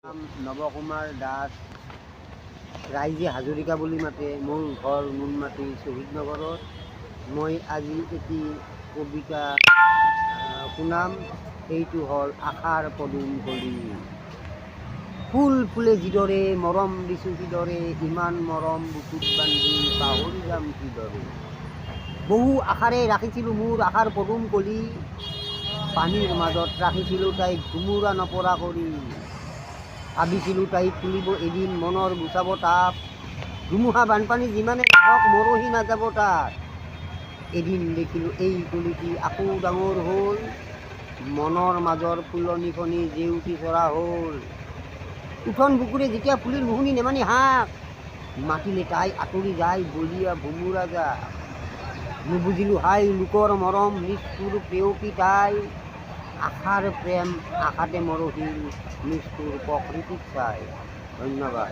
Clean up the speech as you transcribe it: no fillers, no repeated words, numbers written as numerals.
নাম নৱকুমাৰ দাস। ৰাইজে হাজৰিকা বুলি মাতে। মোৰ ঘৰ নুনমাটি শ্বহীদনগৰত। মই আজি এটি কবিতা শুনাম। সেইটো হ'ল আশাৰ পদুম কলি। ফুল ফুলে যিদৰে মৰম দিছোঁ কিদৰে, ইমান মৰম বুকুত বান্ধি পাহৰি যাম কিদৰে। বহু আশাৰে ৰাখিছিলোঁ মোৰ আশাৰ পদুম কলি, পানীৰ মাজত ৰাখিছিলোঁ তাইক ঘুমুৰা নপৰা কৰি। ভাবিছিলোঁ তাই তুলিব এদিন মনৰ গুচাব তাপ, ধুমুহা বানপানী যিমানে নাহক মৰহি নাযাব তাত। এদিন দেখিলোঁ এই কলিটি আকৌ ডাঙৰ হ'ল, মনৰ মাজৰ ফুলনিখনি জেউতি চৰা হ'ল। উঠন বুকুৰে যেতিয়া ফুলিল মোহনি নেমানি হাক, মাতিলে তাই আঁতৰি যায় বলিয়া ভোমোৰা জাক। নুবুজিলোঁ হাই লোকৰ মৰম, নিষ্ঠুৰ প্ৰেয়সী তাই। আশাৰ প্ৰেম আশাতে মৰহিল, নিষ্ঠুৰ প্ৰকৃতিক চাই। ধন্যবাদ।